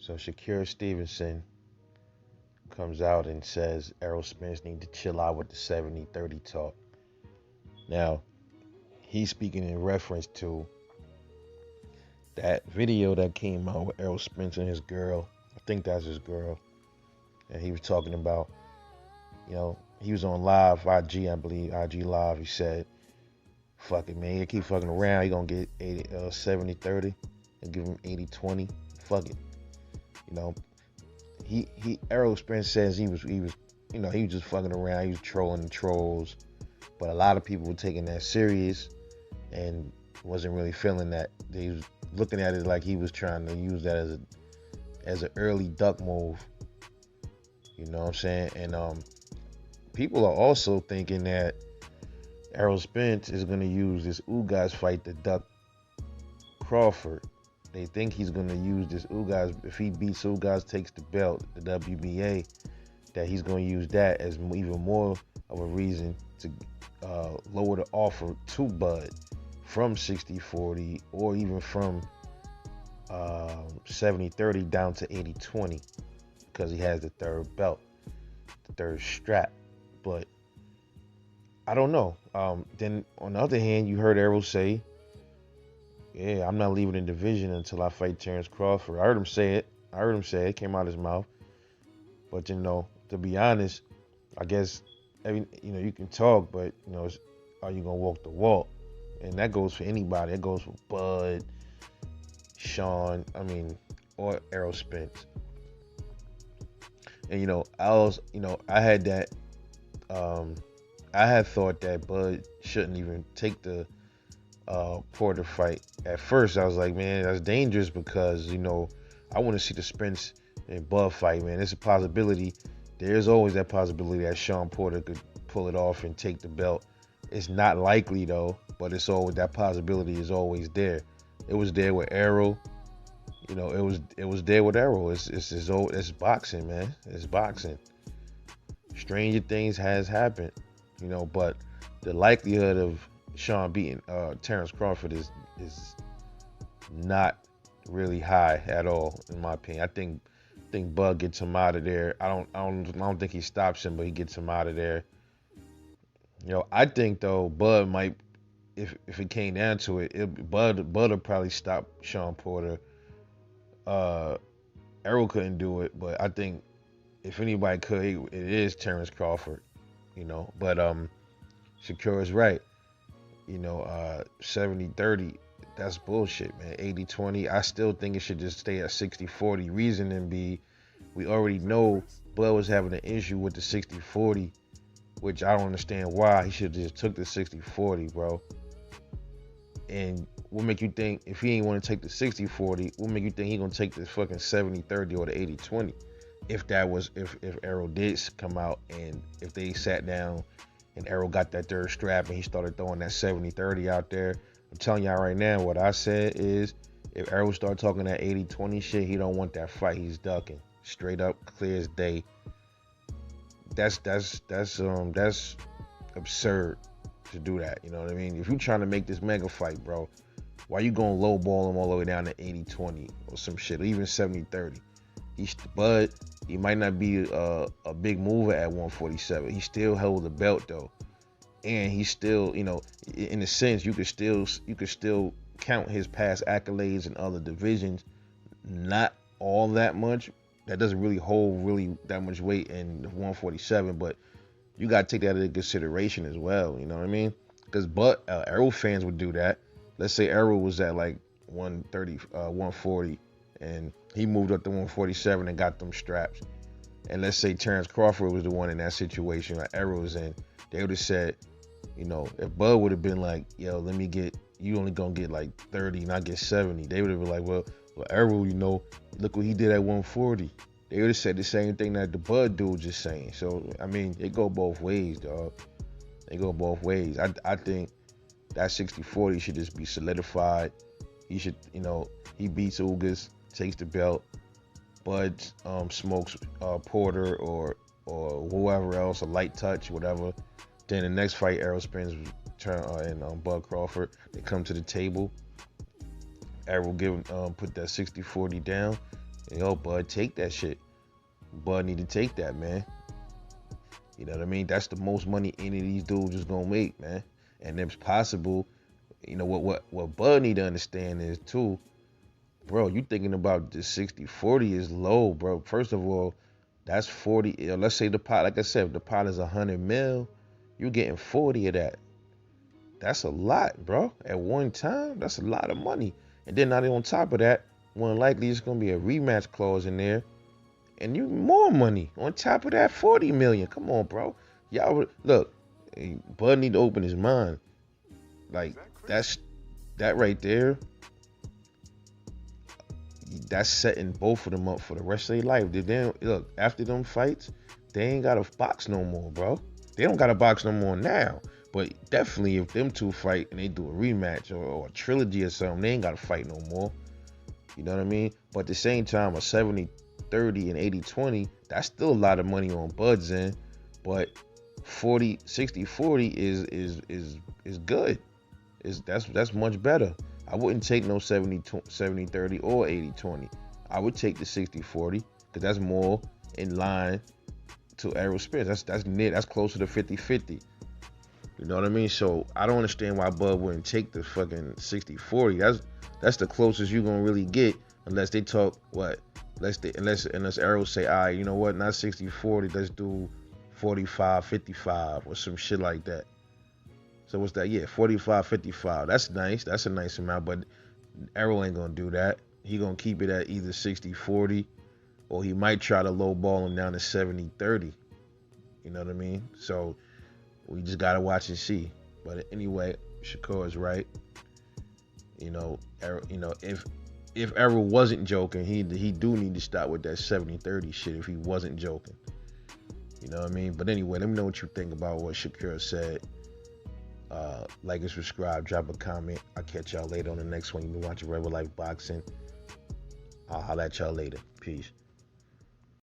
So Shakur Stevenson comes out and says Errol Spence need to chill out with the 70-30 talk. Now, he's speaking in reference to that video that came out with Errol Spence and his girl. I think that's his girl. And he was talking about, he was on live, IG, I believe, IG Live. He said, fuck it, man. He keep fucking around. He gonna get 70-30 and give him 80-20. Fuck it. You know, Errol Spence says he was just fucking around. He was trolling the trolls. But a lot of people were taking that serious and wasn't really feeling that. They was looking at it like he was trying to use that as an early duck move. You know what I'm saying? And people are also thinking that Errol Spence is going to use this Ugas fight to duck Crawford. They think he's going to use this Ugas. If he beats Ugas, takes the belt, the WBA, that he's going to use that as even more of a reason to lower the offer to Bud from 60-40 or even from 70-30 down to 80-20 because he has the third belt, the third strap. But I don't know. Then on the other hand, you heard Errol say, yeah, I'm not leaving the division until I fight Terrence Crawford. I heard him say it. It came out his mouth. But, to be honest, I guess, you can talk, but, are you going to walk the walk? And that goes for anybody. That goes for Bud, Sean, or Errol Spence. And, I had that, I had thought that Bud shouldn't even take the Porter fight. At first, I was like, man, that's dangerous because, I want to see the Spence and Bud fight, man. It's a possibility. There's always that possibility that Sean Porter could pull it off and take the belt. It's not likely, though, but it's always that possibility is always there. It was there with Errol. It was there with Errol. It's boxing, man. It's boxing. Stranger things has happened, but the likelihood of Sean beating Terrence Crawford is not really high at all, in my opinion. I think Bud gets him out of there. I don't think he stops him, but he gets him out of there. I think though Bud might, if it came down to it, Bud will probably stop Sean Porter. Errol couldn't do it, but I think if anybody could, it is Terrence Crawford. But Shakur is right. 70-30, that's bullshit, man. 80-20, I still think it should just stay at 60-40. Reasoning be, we already know Bud was having an issue with the 60-40, which I don't understand why. He should have just took the 60-40, bro. And what make you think, if he ain't want to take the 60-40, what make you think he gonna take the fucking 70-30 or the 80-20? If Errol did come out and if they sat down and Errol got that third strap and he started throwing that 70-30 out there, I'm telling y'all right now, what I said is, if Errol start talking that 80-20 shit, he don't want that fight. He's ducking. Straight up, clear as day. That's absurd to do that. You know what I mean? If you're trying to make this mega fight, bro, why you gonna lowball him all the way down to 80-20 or some shit, or even 70-30? Bud, he might not be a big mover at 147. He still held the belt though, and he still, in a sense, you could still count his past accolades in other divisions. Not all that much. That doesn't really hold that much weight in 147, but you gotta take that into consideration as well. You know what I mean? Because Errol fans would do that. Let's say Errol was at like 130, 140, and he moved up to 147 and got them straps. And let's say Terrence Crawford was the one in that situation like Errol was in. They would have said, if Bud would have been like, yo, you only gonna get like 30 and I get 70. They would have been like, well, Errol, look what he did at 140. They would have said the same thing that the Bud dude just saying. So, it go both ways, dog. They go both ways. I think that 60-40 should just be solidified. He should, he beats Ugas, takes the belt. Bud smokes Porter or whoever else, a light touch, whatever. Then the next fight, Errol Spence and Bud Crawford, they come to the table. Errol put that 60-40 down, Yo, Bud, take that shit. Bud need to take that, man. You know what I mean? That's the most money any of these dudes is gonna make, man. And it's possible, you know, what Bud need to understand is too, bro, you thinking about the 60-40 is low, bro. First of all, that's 40. Let's say the pot, like I said, if the pot is 100 mil, you're getting 40 of that. That's a lot, bro. At one time, that's a lot of money. And then not on top of that, more than likely it's gonna be a rematch clause in there, and you more money on top of that 40 million. Come on, bro. Y'all look, Bud need to open his mind. Like that's that right there. That's setting both of them up for the rest of their life. They then look after them fights, they ain't got to box no more, bro. They don't got to box no more now. But definitely, if them two fight and they do a rematch or a trilogy or something, they ain't got to fight no more. You know what I mean? But at the same time, a 70-30 and 80-20, that's still a lot of money on Bud's end. But 60-40 is good. That's much better. I wouldn't take no 70-30 or 80-20. I would take the 60-40 because that's more in line to Errol Spence. That's closer to 50-50. You know what I mean? So I don't understand why Bud wouldn't take the fucking 60-40. That's the closest you're gonna really get, unless they talk what? Unless Errol say, all right, you know what? Not 60-40. Let's do 45-55 or some shit like that. So what's that? Yeah, 45-55. That's nice. That's a nice amount, but Errol ain't gonna do that. He gonna keep it at either 60-40 or he might try to lowball him down to 70-30. You know what I mean? So we just gotta watch and see. But anyway, Shakur is right. You know, if Errol wasn't joking, he do need to stop with that 70-30 shit if he wasn't joking. You know what I mean? But anyway, let me know what you think about what Shakur said. Like and subscribe, drop a comment. I'll catch y'all later on the next one. You've been watching Rebel Life Boxing. I'll holler at y'all later. Peace.